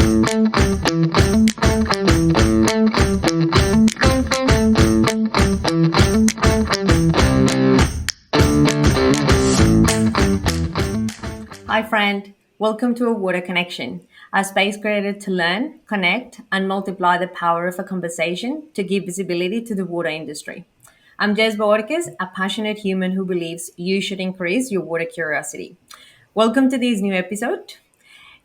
Hi friend, welcome to A Water Connection, a space created to learn, connect, and multiply the power of a conversation to give visibility to the water industry. I'm Jess Borges, a passionate human who believes you should increase your water curiosity. Welcome to this new episode.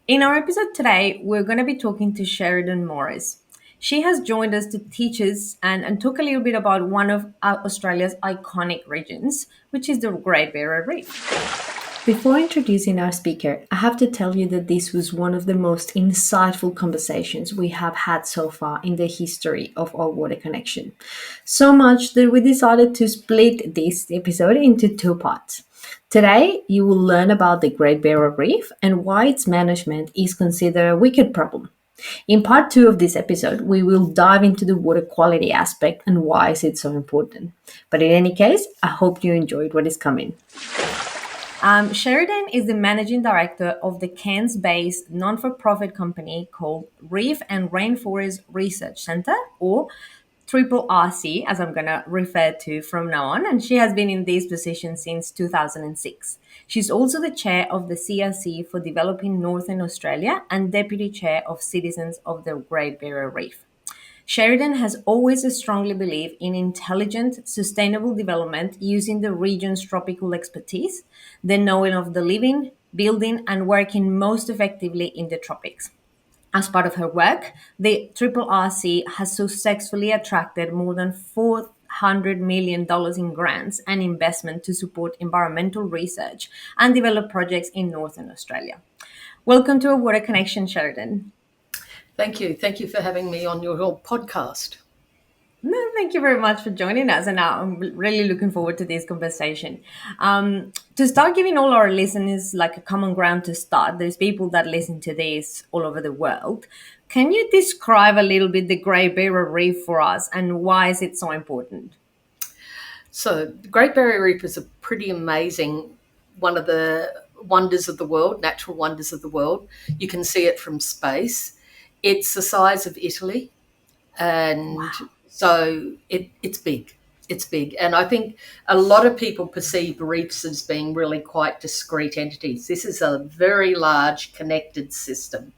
In our episode today, we're going to be talking to Sheriden Morris. She has joined us to teach us and talk a little bit about one of Australia's iconic regions, which is the Great Barrier Reef. Before introducing our speaker, I have to tell you that this was one of the most insightful conversations we have had so far in the history of our water connection. So much that we decided to split this episode into two parts. Today, you will learn about the Great Barrier Reef and why its management is considered a wicked problem. In part two of this episode, we will dive into the water quality aspect and why is it so important. But in any case, I hope you enjoyed what is coming. Sheriden is the managing director of the Cairns-based non-for-profit company called Reef and Rainforest Research Centre, or RRRC, as I'm going to refer to from now on, and she has been in this position since 2006. She's also the chair of the CRC for Developing Northern Australia and deputy chair of Citizens of the Great Barrier Reef. Sheriden has always strongly believed in intelligent, sustainable development using the region's tropical expertise, the knowing of the living, building, and working most effectively in the tropics. As part of her work, the RRRC has successfully attracted more than $400 million in grants and investment to support environmental research and develop projects in Northern Australia. Welcome to A Water Connection, Sheriden. Thank you. Thank you for having me on your podcast. No, thank you very much for joining us. And I'm really looking forward to this conversation. To start giving all our listeners like a common ground to start, there's people that listen to this all over the world. Can you describe a little bit the Great Barrier Reef for us and why is it so important? So the Great Barrier Reef is a pretty amazing, one of the wonders of the world, natural wonders of the world. You can see it from space. It's the size of Italy, and wow. So it's big. It's big. And I think a lot of people perceive reefs as being really quite discrete entities. This is a very large connected system,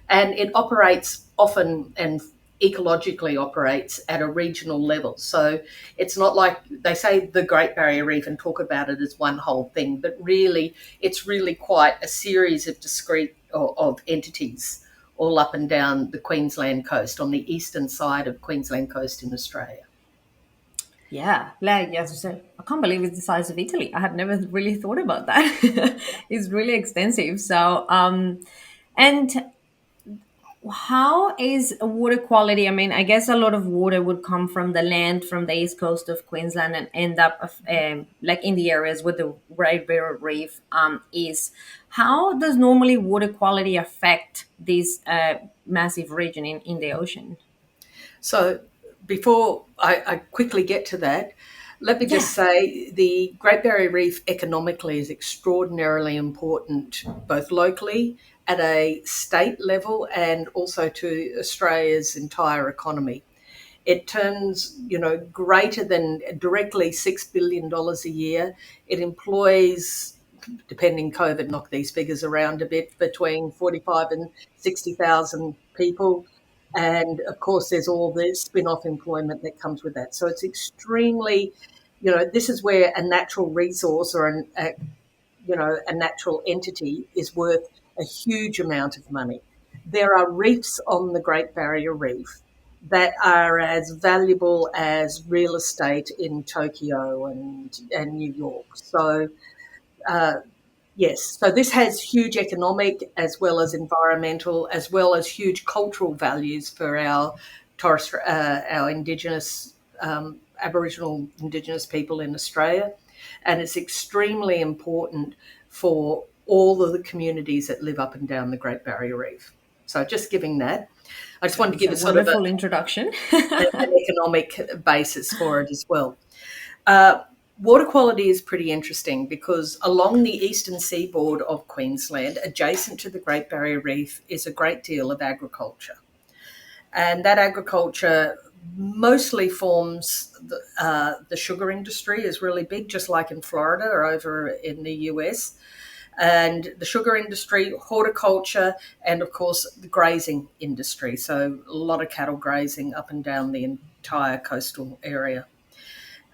and it operates often and ecologically operates at a regional level. So it's not like they say the Great Barrier Reef and talk about it as one whole thing, but really it's really quite a series of discrete of entities all up and down the Queensland coast, on the eastern side of Queensland coast in Australia. Yeah, like as you said, I can't believe it's the size of Italy. I had never really thought about that. It's really extensive. So, and how is water quality? I mean, I guess a lot of water would come from the land from the east coast of Queensland and end up like in the areas where the Great Barrier Reef is. How does normally water quality affect this massive region in the ocean? So before I quickly get to that, let me just say the Great Barrier Reef economically is extraordinarily important, both locally at a state level and also to Australia's entire economy. It turns, greater than directly $6 billion a year. It employs, depending COVID knocked these figures around a bit, between 45 and 60,000 people. And of course, there's all the spin-off employment that comes with that. So it's extremely, this is where a natural resource or a natural entity is worth a huge amount of money. There are reefs on the Great Barrier Reef that are as valuable as real estate in Tokyo and New York. So, yes, so this has huge economic as well as environmental, as well as huge cultural values for our Indigenous, Aboriginal Indigenous people in Australia. And it's extremely important for all of the communities that live up and down the Great Barrier Reef. So just giving that. I just wanted to give a sort of wonderful introduction. an economic basis for it as well. Water quality is pretty interesting because along the eastern seaboard of Queensland, adjacent to the Great Barrier Reef, is a great deal of agriculture. And that agriculture mostly forms the sugar industry is really big, just like in Florida or over in the US. And the sugar industry, horticulture, and of course the grazing industry. So a lot of cattle grazing up and down the entire coastal area.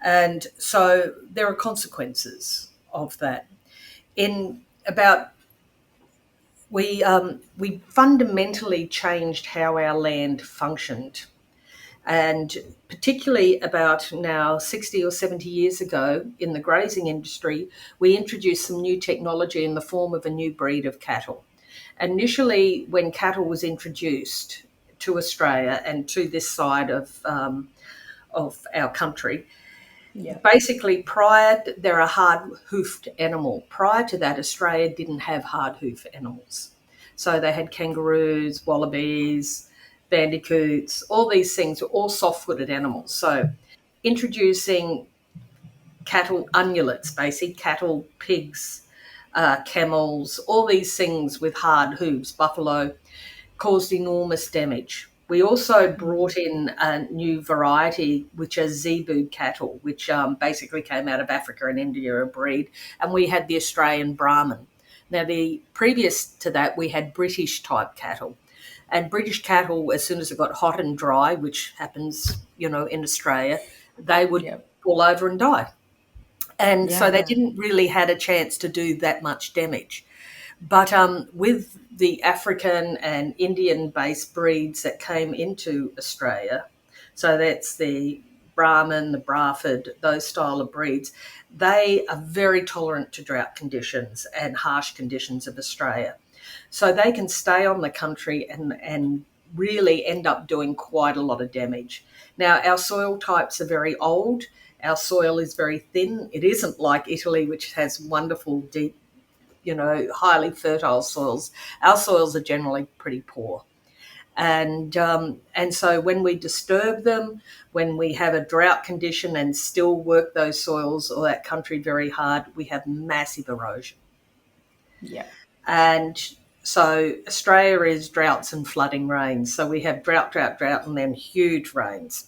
And so there are consequences of that. In about we fundamentally changed how our land functioned, and particularly about now 60 or 70 years ago in the grazing industry, we introduced some new technology in the form of a new breed of cattle. Initially, when cattle was introduced to Australia and to this side of our country, Yeah. basically they're a hard-hoofed animal. Prior to that, Australia didn't have hard-hoof animals. So they had kangaroos, wallabies, bandicoots, all these things were all soft-footed animals. So introducing cattle ungulates, basically cattle, pigs, camels, all these things with hard hooves, buffalo, caused enormous damage. We also brought in a new variety, which are zebu cattle, which basically came out of Africa and India, a breed, and we had the Australian Brahman. Now, the previous to that, we had British type cattle, and British cattle, as soon as it got hot and dry, which happens, in Australia, they would Yeah. fall over and die, and Yeah. so they Yeah. didn't really had a chance to do that much damage. But with the African and Indian-based breeds that came into Australia, so that's the Brahman, the Braford, those style of breeds, they are very tolerant to drought conditions and harsh conditions of Australia. So they can stay on the country and really end up doing quite a lot of damage. Now, our soil types are very old. Our soil is very thin. It isn't like Italy, which has wonderful, deep, highly fertile soils. Our soils are generally pretty poor. And so when we disturb them, when we have a drought condition and still work those soils or that country very hard, we have massive erosion. Yeah. And so Australia is droughts and flooding rains. So we have drought, drought, drought, and then huge rains.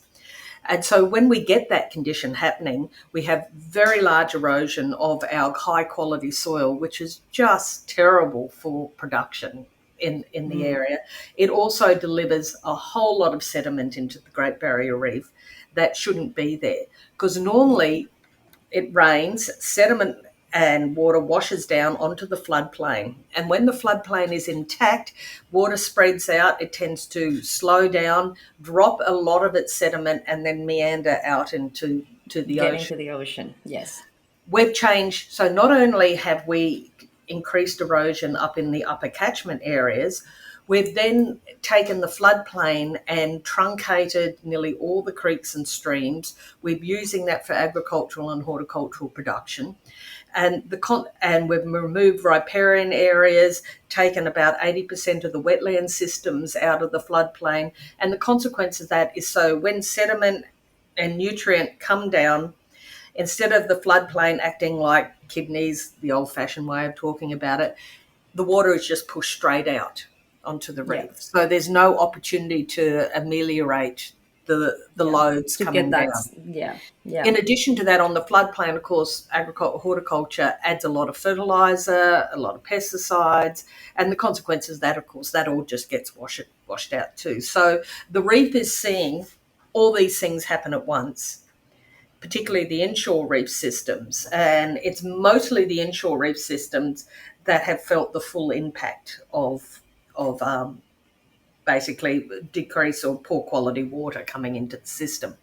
And so when we get that condition happening, we have very large erosion of our high quality soil, which is just terrible for production in the area. It also delivers a whole lot of sediment into the Great Barrier Reef that shouldn't be there. Because normally it rains, sediment and water washes down onto the floodplain. And when the floodplain is intact, water spreads out, it tends to slow down, drop a lot of its sediment, and then meander out into the Get ocean. into the ocean. Yes. We've changed, so not only have we increased erosion up in the upper catchment areas, we've then taken the floodplain and truncated nearly all the creeks and streams. We're using that for agricultural and horticultural production. And we've removed riparian areas, taken about 80% of the wetland systems out of the floodplain. And the consequence of that is, so when sediment and nutrient come down, instead of the floodplain acting like kidneys, the old-fashioned way of talking about it, the water is just pushed straight out onto the Yeah. reef. So there's no opportunity to ameliorate the Yeah. loads To get coming that. down. Yeah. Yeah. In addition to that, on the floodplain, of course, horticulture adds a lot of fertiliser, a lot of pesticides, and the consequences of that, of course, that all just gets washed out too. So the reef is seeing all these things happen at once, particularly the inshore reef systems. And it's mostly the inshore reef systems that have felt the full impact of basically decrease or poor quality water coming into the system.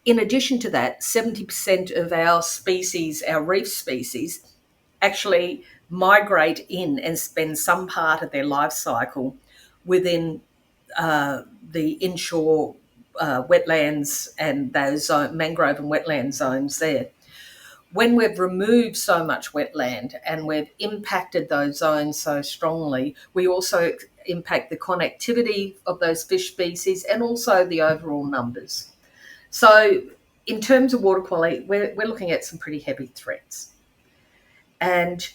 In addition to that, 70% of our species, our reef species, actually migrate in and spend some part of their life cycle within the inshore wetlands and those mangrove and wetland zones there. When we've removed so much wetland and we've impacted those zones so strongly, we also impact the connectivity of those fish species and also the overall numbers. So in terms of water quality, we're looking at some pretty heavy threats. And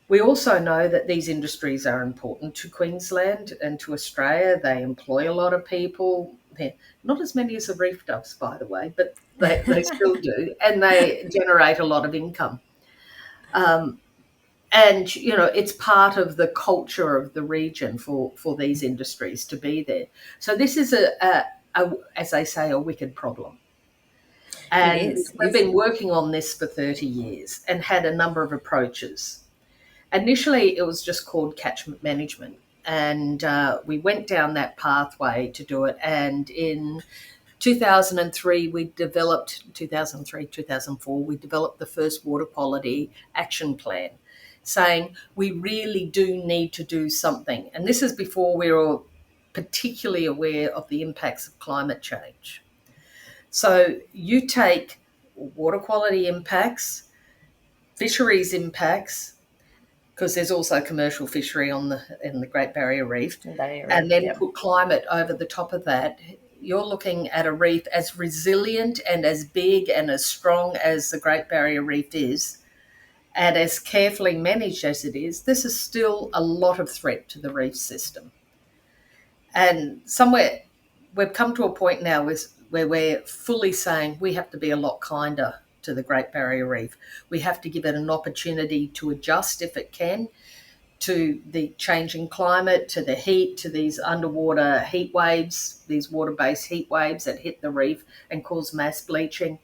we also know that these industries are important to Queensland and to Australia. They employ a lot of people. They're not as many as the reef doves, by the way, but they still do. And they generate a lot of income. Um, and, it's part of the culture of the region for these industries to be there. So this is, as they say, a wicked problem. It And is. we've It's been working on this for 30 years and had a number of approaches. Initially, it was just called catchment management. And we went down that pathway to do it. And in 2003, 2004, we developed the first water quality action plan, saying we really do need to do something. And this is before we were particularly aware of the impacts of climate change. So you take water quality impacts, fisheries impacts, because there's also commercial fishery in the Great Barrier Reef, very and right. then Yeah. put climate over the top of that. You're looking at a reef as resilient and as big and as strong as the Great Barrier Reef is, and as carefully managed as it is. This is still a lot of threat to the reef system. And somewhere we've come to a point now where we're fully saying we have to be a lot kinder to the Great Barrier Reef. We have to give it an opportunity to adjust if it can to the changing climate, to the heat, to these underwater heat waves, these water-based heat waves that hit the reef and cause mass bleaching.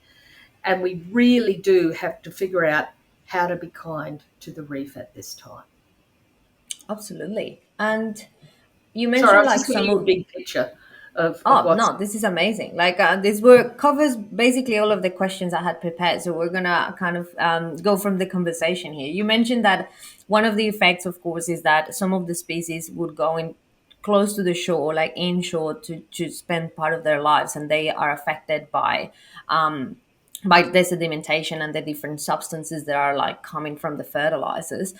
And we really do have to figure out how to be kind to the reef at this time. Absolutely. And you Sorry, I mentioned was like just giving some you a of. big picture of Oh what's. no, this is amazing. Like this work covers basically all of the questions I had prepared. So we're gonna kind of go from the conversation here. You mentioned that one of the effects, of course, is that some of the species would go in close to the shore, like inshore, to spend part of their lives, and they are affected by the sedimentation and the different substances that are like coming from the fertilizers.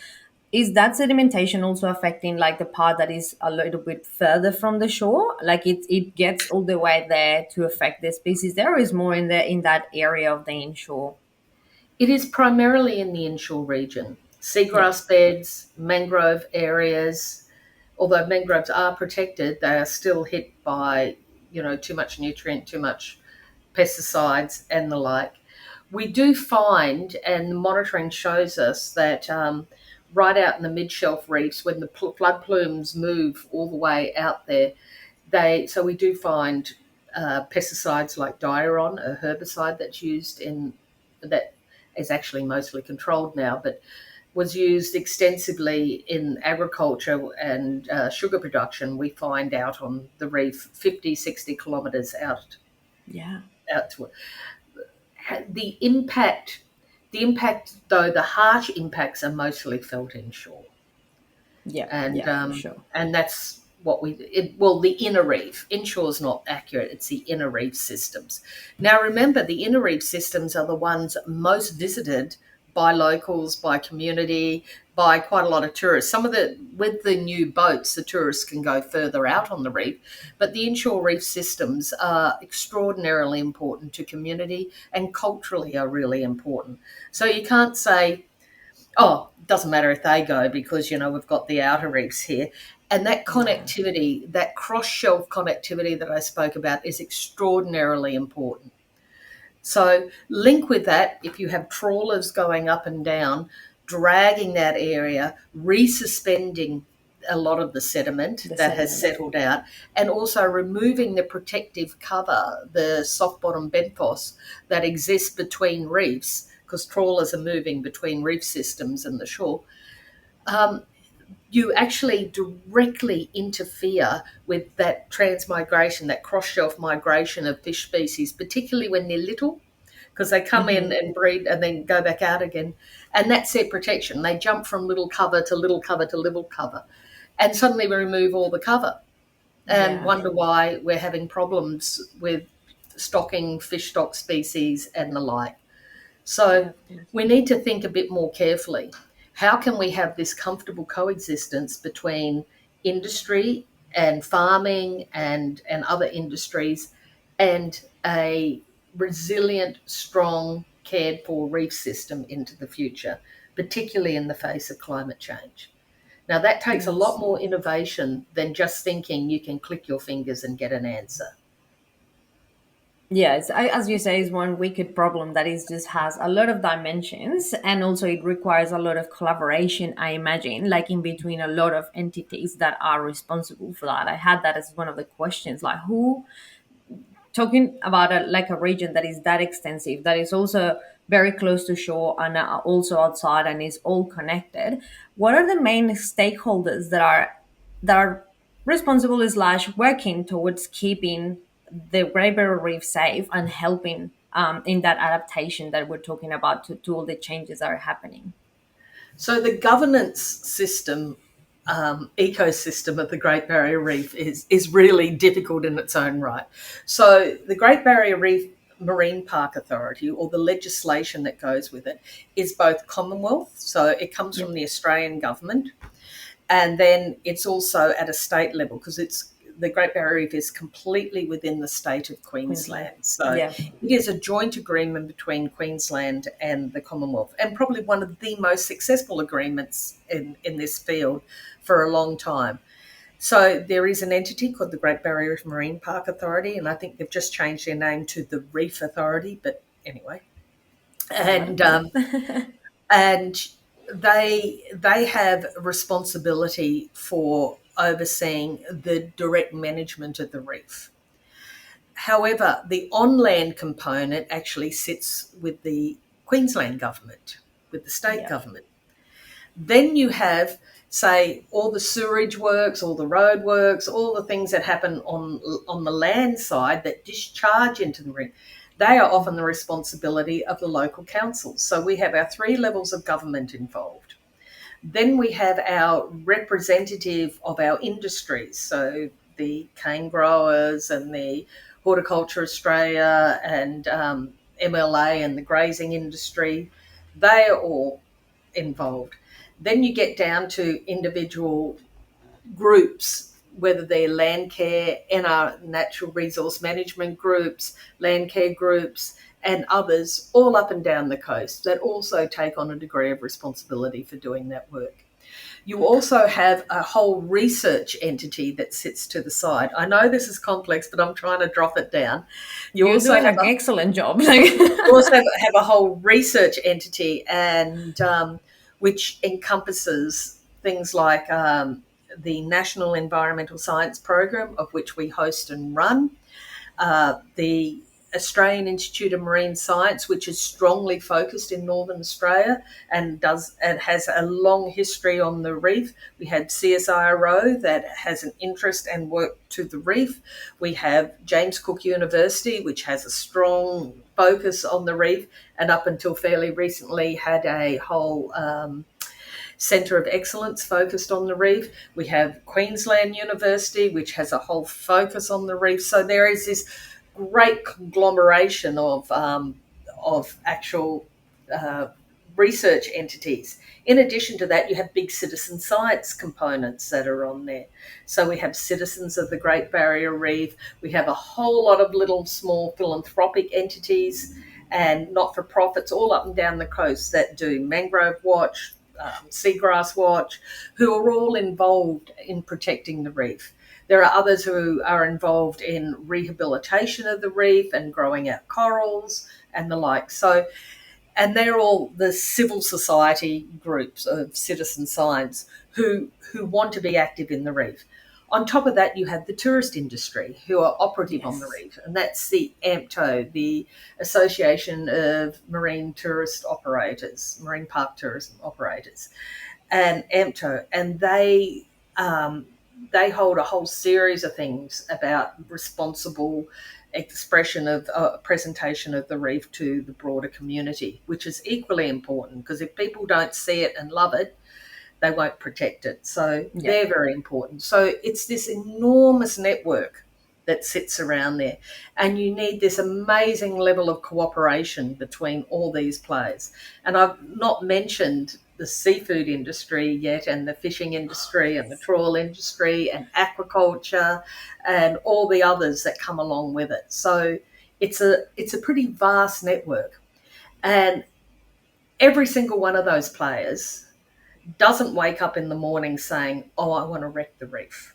Is that sedimentation also affecting like the part that is a little bit further from the shore, like it gets all the way there to affect the species there, or is more in that area of the inshore? It is primarily in the inshore region. Yeah. Seagrass beds, mangrove areas, although mangroves are protected, they are still hit by, too much nutrient, too much pesticides and the like. We do find, and the monitoring shows us, that right out in the mid-shelf reefs, when the flood plumes move all the way out there, so we do find pesticides like diaron, a herbicide that's used that is actually mostly controlled now, but was used extensively in agriculture and sugar production. We find out on the reef 50, 60 kilometres Yeah. out to it. The impact, though, the harsh impacts are mostly felt inshore, Yeah. and Yeah, for sure. that's what the inner reef. Inshore is not accurate; it's the inner reef systems. Now, remember, the inner reef systems are the ones most visited by locals, by community, by quite a lot of tourists. With the new boats, the tourists can go further out on the reef, but the inshore reef systems are extraordinarily important to community and culturally are really important. So you can't say, oh, it doesn't matter if they go because, we've got the outer reefs here. And that Yeah. connectivity, that cross-shelf connectivity that I spoke about is extraordinarily important. So link with that, if you have trawlers going up and down, dragging that area, resuspending a lot of the sediment The that has sediment. settled out, and also removing the protective cover, the soft bottom benthos that exists between reefs, because trawlers are moving between reef systems and the shore. You actually directly interfere with that transmigration, that cross-shelf migration of fish species, particularly when they're little, because they come in Hmm. and breed and then go back out again. And that's their protection. They jump from little cover to little cover to little cover. And suddenly we remove all the cover and Yeah. wonder why we're having problems with stocking fish stock species and the like. Yeah, So of course. we need to think a bit more carefully. How can we have this comfortable coexistence between industry and farming and other industries and a resilient, strong, cared for reef system into the future, particularly in the face of climate change. Now, that takes a lot Yes. more innovation than just thinking you can click your fingers and get an answer. Yes, as you say, is one wicked problem that is just has a lot of dimensions, and also it requires a lot of collaboration. I imagine, like in between a lot of entities that are responsible for that. I had that as one of the questions, like who, talking about like a region that is that extensive, that is also very close to shore and also outside and is all connected. What are the main stakeholders that are responsible slash working towards keeping the Great Barrier Reef safe and helping in that adaptation that we're talking about to all the changes that are happening? So, the governance system, ecosystem of the Great Barrier Reef is really difficult in its own right. So, the Great Barrier Reef Marine Park Authority, or the legislation that goes with it, is both Commonwealth, so it comes from Yep. the Australian government, and then it's also at a state level because it's the Great Barrier Reef is completely within the state of Queensland. Queensland. So Yeah. it is a joint agreement between Queensland and the Commonwealth, and probably one of the most successful agreements in this field for a long time. So there is an entity called the Great Barrier Reef Marine Park Authority, and I think they've just changed their name to the Reef Authority, but anyway. Don't matter. And Yep. and they have responsibility for overseeing the direct management of the reef. However, the on-land component actually sits with the Queensland government, with the state Yep. government. Then you have, say, all the sewerage works, all the road works, all the things that happen on the land side that discharge into the reef. They are often the responsibility of the local councils. So we have our three levels of government involved. Then we have our representative of our industries, so the cane growers and the Horticulture Australia and MLA and the grazing industry. They are all involved. Then you get down to individual groups, whether they're land care, NR natural resource management groups, land care groups, and others all up and down the coast that also take on a degree of responsibility for doing that work. You also have a whole research entity that sits to the side. I know this is complex, but I'm trying to drop it down. You You're also doing have an a excellent job. you also have a whole research entity, and which encompasses things like the National Environmental Science Program, of which we host and run, the Australian Institute of Marine Science, which is strongly focused in Northern Australia and has a long history on the reef. We had CSIRO that has an interest and work to the reef. We have James Cook University, which has a strong focus on the reef, and up until fairly recently had a whole Centre of Excellence focused on the reef. We have Queensland University, which has a whole focus on the reef. So there is this great conglomeration of actual uh, research entities. In addition to that, you have big citizen science components that are on there. So we have citizens of the Great Barrier Reef. We have a whole lot of little small philanthropic entities and not-for-profits all up and down the coast that do mangrove watch, seagrass watch, who are all involved in protecting the reef. There are others who are involved in rehabilitation of the reef and growing out corals and the like. So, and they're all the civil society groups of citizen science who want to be active in the reef. On top of that, you have the tourist industry who are operative on the Yes. reef, and that's the AMTO, the Association of Marine Tourist Operators, Marine Park Tourism Operators, and AMTO, and they hold a whole series of things about responsible expression of presentation of the reef to the broader community, which is equally important because if people don't see it and love it, they won't protect it. So Yeah. they're very important. So it's this enormous network that sits around there. And you need this amazing level of cooperation between all these players. And I've not mentioned the seafood industry yet, and the fishing industry, and the trawl industry, and aquaculture, and all the others that come along with it. So It's a pretty vast network, and every single one of those players doesn't wake up in the morning saying, "Oh, I want to wreck the reef."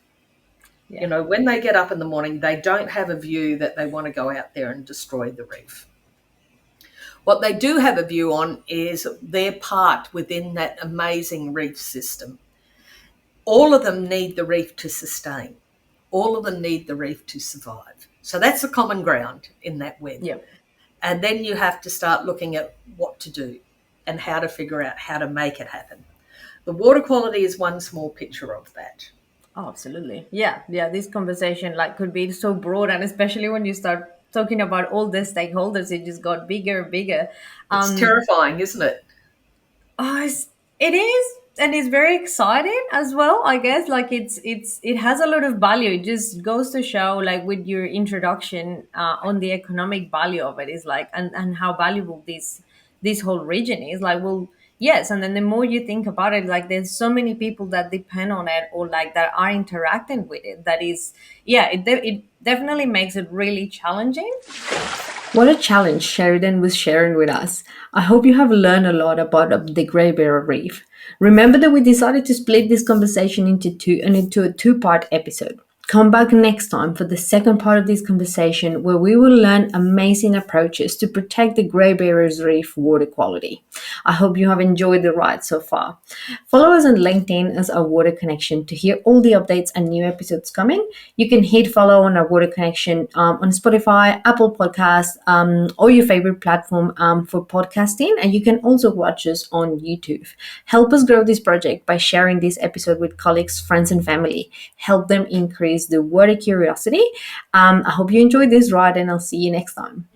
Yeah. When they get up in the morning, they don't have a view that they want to go out there and destroy the reef. What they do have a view on is their part within that amazing reef system. All of them need the reef to sustain. All of them need the reef to survive. So that's the common ground in that web. Yeah. And then you have to start looking at what to do and how to figure out how to make it happen. The water quality is one small picture of that. Oh, absolutely. Yeah. Yeah. This conversation could be so broad, and especially when you start talking about all the stakeholders, it just got bigger and bigger. It's Um, terrifying, isn't it? Oh, it is, and it's very exciting as well. I guess it has a lot of value. It just goes to show, with your introduction on the economic value of it, is and how valuable this whole region is. Well, yes, and then the more you think about it, there's so many people that depend on it, or that are interacting with it. That is, yeah, it definitely makes it really challenging. What a challenge Sheridan was sharing with us. I hope you have learned a lot about the Great Barrier Reef. Remember that we decided to split this conversation into a two-part episode. Come back next time for the second part of this conversation, where we will learn amazing approaches to protect the Great Barrier Reef water quality. I hope you have enjoyed the ride so far. Follow us on LinkedIn as Our Water Connection to hear all the updates and new episodes coming. You can hit follow on Our Water Connection on Spotify, Apple Podcasts, or your favorite platform for podcasting. And you can also watch us on YouTube. Help us grow this project by sharing this episode with colleagues, friends, and family. Help them increase the water curiosity. I hope you enjoyed this ride, and I'll see you next time.